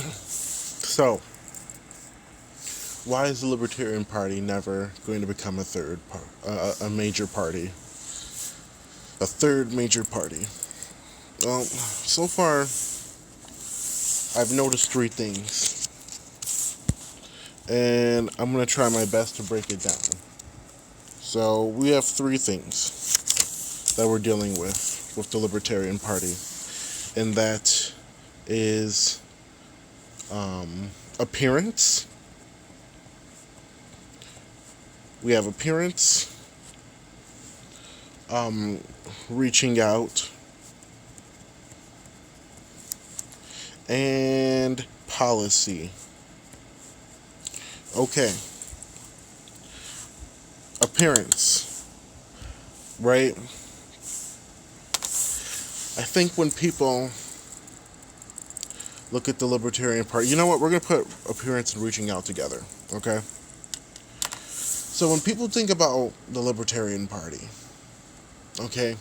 So, why is the Libertarian Party never going to become a major party? A third major party? Well, so far, I've noticed three things, and I'm going to try my best to break it down. So, we have three things that we're dealing with the Libertarian Party, and that is appearance. We have appearance, reaching out, and policy. Okay. Appearance. Right? I think when people look at the Libertarian Party, you know what? We're going to put appearance and reaching out together. Okay? So when people think about the Libertarian Party, okay,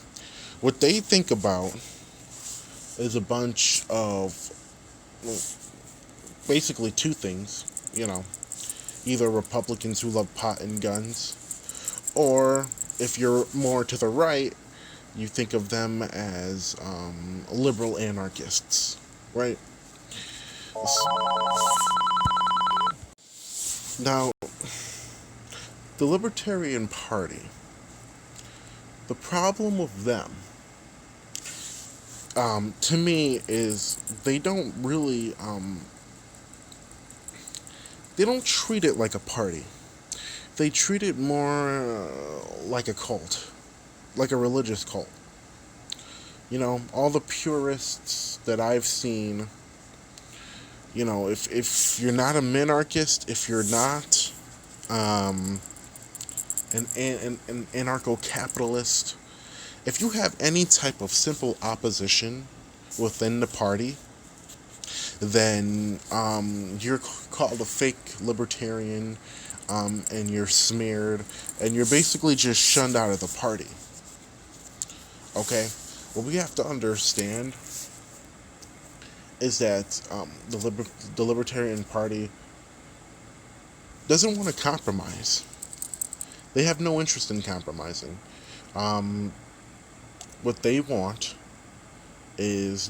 what they think about is a bunch of, well, basically two things, either Republicans who love pot and guns, or if you're more to the right, you think of them as liberal anarchists, right? Now, the Libertarian Party, the problem with them, to me, is they don't really, they don't treat it like a party. They treat it more like a cult, like a religious cult. All the purists that I've seen, if you're not a minarchist, if you're not an anarcho-capitalist, if you have any type of simple opposition within the party, then you're called a fake libertarian, and you're smeared, and you're basically just shunned out of the party. Okay? What we have to understand is that the Libertarian Party doesn't want to compromise. They have no interest in compromising. What they want is,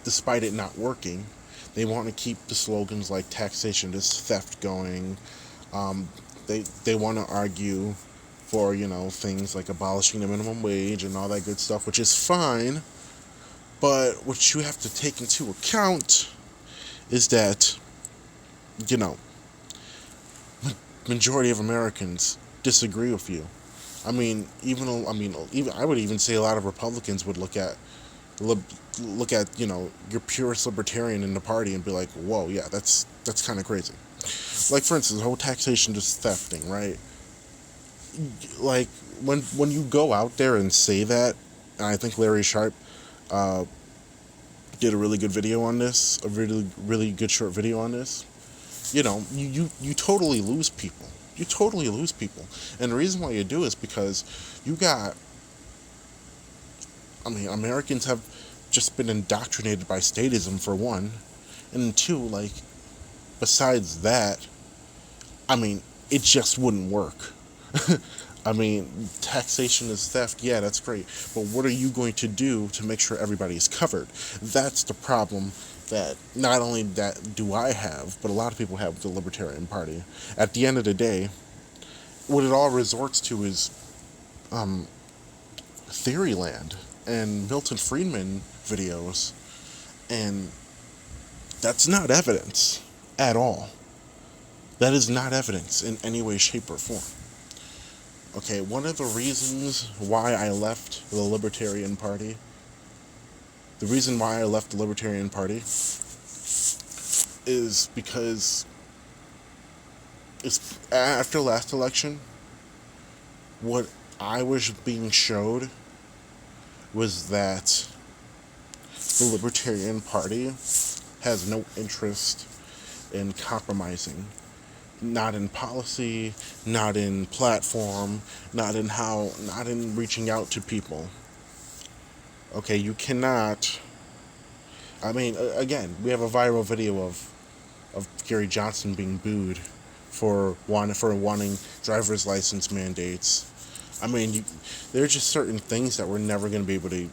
despite it not working, they want to keep the slogans like taxation is theft going. They want to argue for, things like abolishing the minimum wage and all that good stuff, which is fine. But what you have to take into account is that, majority of Americans disagree with you. Even I would even say a lot of Republicans would look at your purest libertarian in the party and be like, whoa, yeah, that's kind of crazy. Like, for instance, the whole taxation is theft thing, right? Like, when you go out there and say that, and I think Larry Sharp did a really good video on this, a really, really good short video on this, you totally lose people. You totally lose people. And the reason why you do is because Americans have just been indoctrinated by statism, for one. And two, like, besides that, it just wouldn't work. Taxation is theft, yeah, that's great. But what are you going to do to make sure everybody's covered? That's the problem that not only that do I have, but a lot of people have with the Libertarian Party. At the end of the day, what it all resorts to is Theoryland and Milton Friedman videos, and that's not evidence at all. That is not evidence in any way, shape, or form. Okay, one of the reasons why I left the Libertarian Party, is because after last election, what I was being showed was that the Libertarian Party has no interest in compromising. Not in policy, not in platform, not in reaching out to people. Okay, you cannot I mean, again, we have a viral video of Gary Johnson being booed for wanting driver's license mandates. I mean, there are just certain things that we're never going to be able to,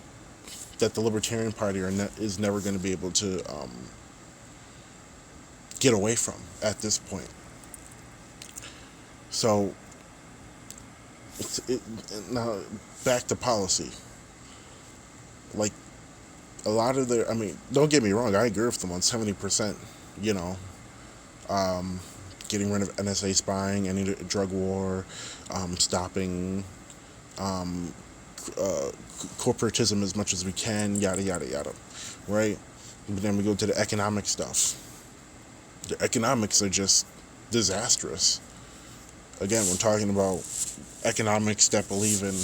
that the Libertarian Party is never going to be able to get away from at this point. So, now back to policy. Like, a lot of I mean, don't get me wrong, I agree with them on 70%, you know, getting rid of NSA spying, any drug war, stopping corporatism as much as we can, yada, yada, yada, right? But then we go to the economic stuff. The economics are just disastrous. Again, we're talking about economics that believe in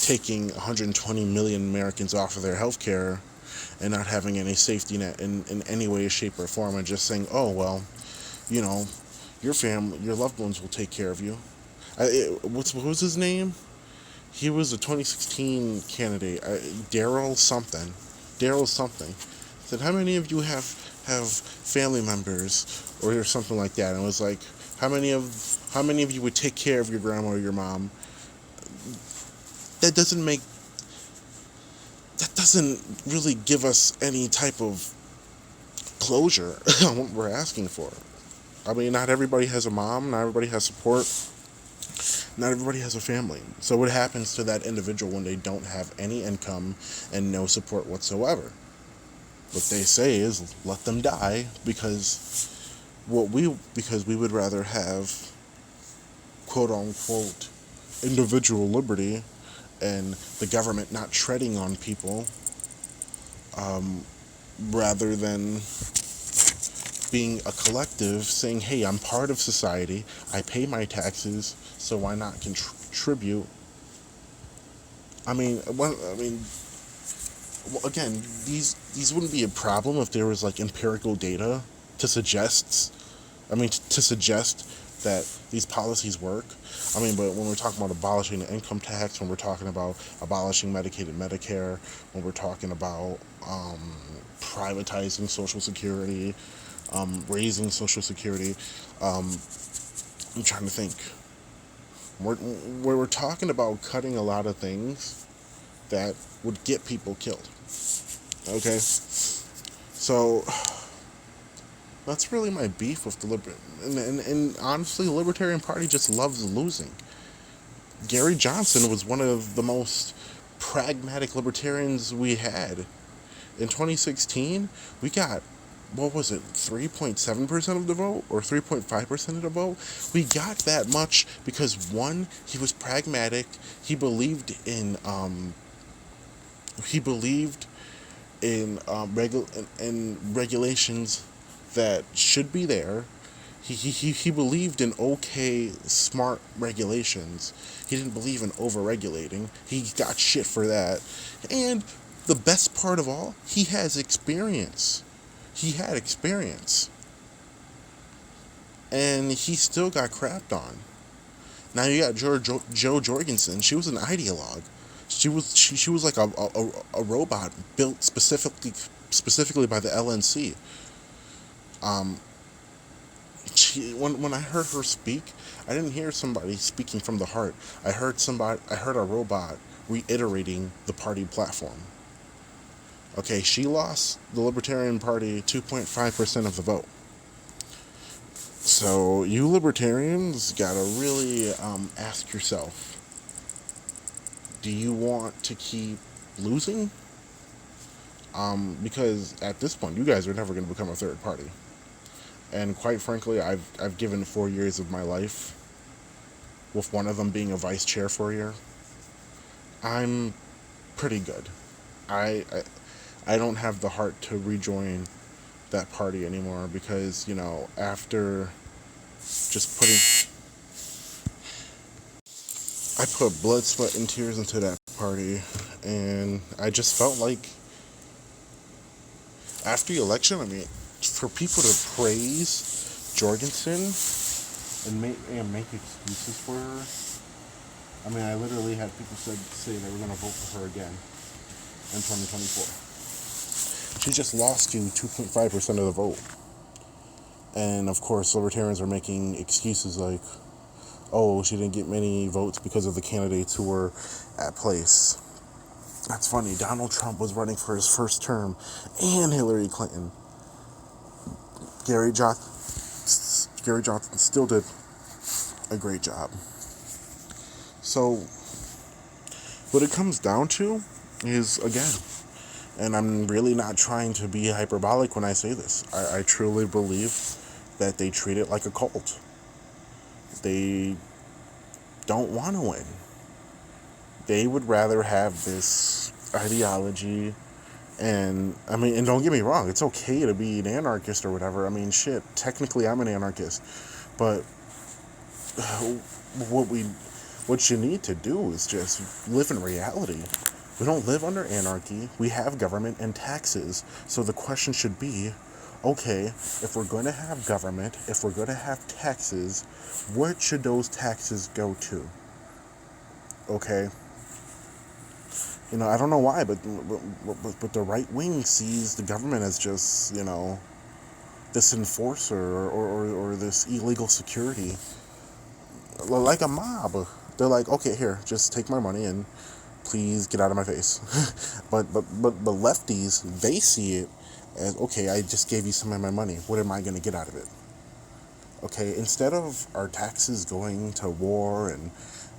taking 120 million Americans off of their health care and not having any safety net in any way, shape, or form, and just saying, oh, well, you know, your family, your loved ones will take care of you. What was his name? He was a 2016 candidate, Daryl something. Said, how many of you have family members or something like that? And it was like, how many of you would take care of your grandma or your mom? That doesn't really give us any type of closure on what we're asking for. I mean, not everybody has a mom, not everybody has support, not everybody has a family. So what happens to that individual when they don't have any income and no support whatsoever? What they say is, let them die, because we would rather have, quote unquote, individual liberty and the government not treading on people, rather than being a collective saying, hey, I'm part of society, I pay my taxes, so why not contribute? Again, these wouldn't be a problem if there was like empirical data to suggest that these policies work. I mean, but when we're talking about abolishing the income tax, when we're talking about abolishing Medicaid and Medicare, when we're talking about privatizing Social Security, raising Social Security, I'm trying to think. We're talking about cutting a lot of things that would get people killed. Okay? So that's really my beef with the and honestly, the Libertarian Party just loves losing. Gary Johnson was one of the most pragmatic libertarians we had. In 2016, we got, what was it, 3.7% of the vote or 3.5% of the vote? We got that much because, one, he was pragmatic. He believed in regulations that should be there. He believed in okay, smart regulations. He didn't believe in over-regulating. He got shit for that. And the best part of all, he has experience. He had experience. And he still got crapped on. Now you got Jo Jorgensen. She was an ideologue. She was like a robot built specifically by the LNC. When I heard her speak, I didn't hear somebody speaking from the heart. I heard a robot reiterating the party platform. Okay, she lost the Libertarian Party 2.5% of the vote. So you libertarians gotta really ask yourself, do you want to keep losing? Because at this point, you guys are never going to become a third party. And quite frankly, I've given 4 years of my life, with one of them being a vice chair for a year. I'm pretty good. I don't have the heart to rejoin that party anymore because, after just I put blood, sweat, and tears into that party, and I just felt like after the election, for people to praise Jorgensen and make excuses for her, I literally had people say they were going to vote for her again in 2024. She just lost you 2.5% of the vote. And of course, libertarians are making excuses like, oh, she didn't get many votes because of the candidates who were at place. That's funny. Donald Trump was running for his first term, and Hillary Clinton. Gary Johnson still did a great job. So, what it comes down to is, again, and I'm really not trying to be hyperbolic when I say this, I truly believe that they treat it like a cult. They don't want to win. They would rather have this ideology, and don't get me wrong, it's okay to be an anarchist or whatever. I mean, shit, technically I'm an anarchist, but what you need to do is just live in reality. We don't live under anarchy. We have government and taxes. So the question should be, okay, if we're going to have government, if we're going to have taxes, what should those taxes go to? Okay? I don't know why, but the right wing sees the government as just, this enforcer or this illegal security, like a mob. They're like, okay, here, just take my money and please get out of my face. but lefties, they see it as, okay, I just gave you some of my money. What am I going to get out of it? Okay, instead of our taxes going to war and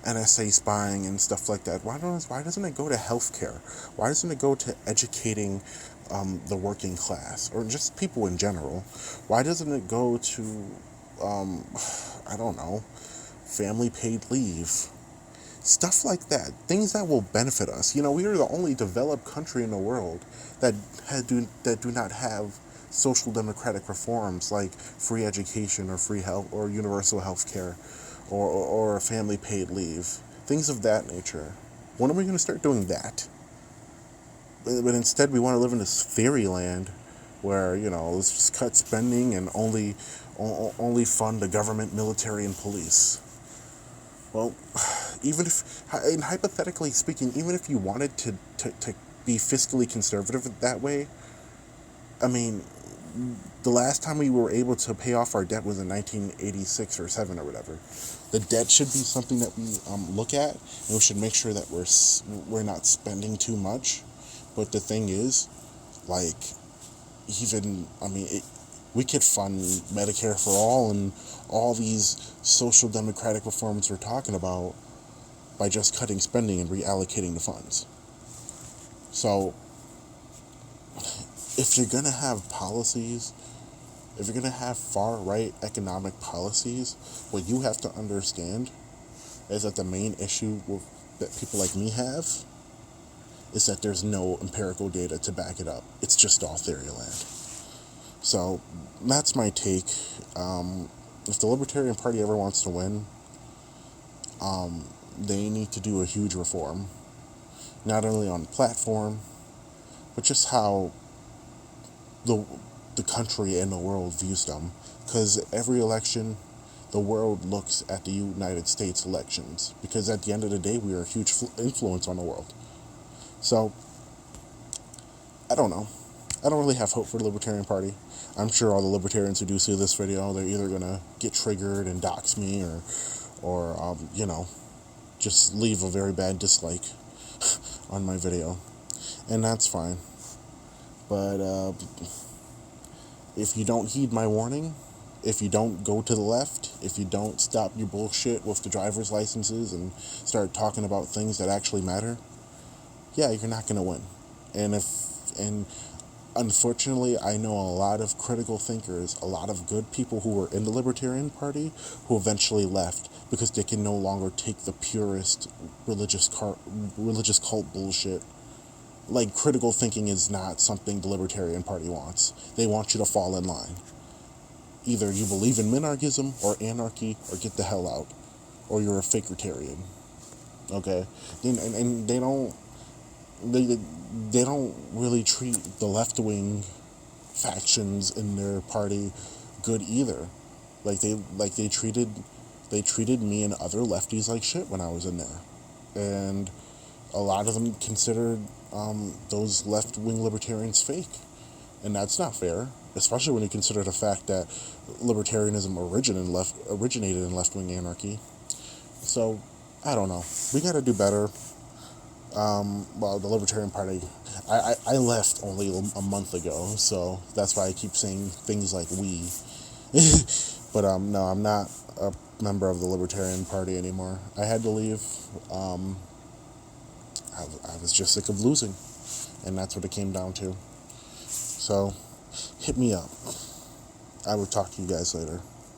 NSA spying and stuff like that, why doesn't it go to healthcare? Why doesn't it go to educating the working class or just people in general? Why doesn't it go to, I don't know, family paid leave? Stuff like that. Things that will benefit us. We are the only developed country in the world that do not have social democratic reforms like free education or free health or universal health care or family paid leave. Things of that nature. When are we going to start doing that? But instead we want to live in this fairyland where, let's just cut spending and only fund the government, military, and police. Well, hypothetically speaking, even if you wanted to be fiscally conservative that way, the last time we were able to pay off our debt was in 1986 or 7 or whatever. The debt should be something that we look at, and we should make sure that we're not spending too much. But the thing is, we could fund Medicare for all and all these social democratic reforms we're talking about by just cutting spending and reallocating the funds. So, if you're going to have policies, if you're going to have far-right economic policies, what you have to understand is that the main issue that people like me have is that there's no empirical data to back it up. It's just all theory land. So, that's my take. If the Libertarian Party ever wants to win, they need to do a huge reform. Not only on the platform, but just how the country and the world views them. Because every election, the world looks at the United States elections. Because at the end of the day, we are a huge influence on the world. So, I don't know. I don't really have hope for the Libertarian Party. I'm sure all the Libertarians who do see this video, they're either going to get triggered and dox me or just leave a very bad dislike on my video. And that's fine. But if you don't heed my warning, if you don't go to the left, if you don't stop your bullshit with the driver's licenses and start talking about things that actually matter, yeah, you're not going to win. And unfortunately, I know a lot of critical thinkers, a lot of good people who were in the Libertarian Party who eventually left because they can no longer take the purest religious cult bullshit. Like, critical thinking is not something the Libertarian Party wants. They want you to fall in line. Either you believe in minarchism or anarchy or get the hell out. Or you're a fakertarian. Okay? And they don't really treat the left-wing factions in their party good either. They treated me and other lefties like shit when I was in there. And a lot of them considered those left-wing libertarians fake. And that's not fair, especially when you consider the fact that libertarianism originated in left-wing anarchy. So, I don't know. We got to do better. Well, the Libertarian Party, I left only a month ago, so that's why I keep saying things like we. But no, I'm not a member of the Libertarian Party anymore. I had to leave. I was just sick of losing, and that's what it came down to. So, hit me up. I will talk to you guys later.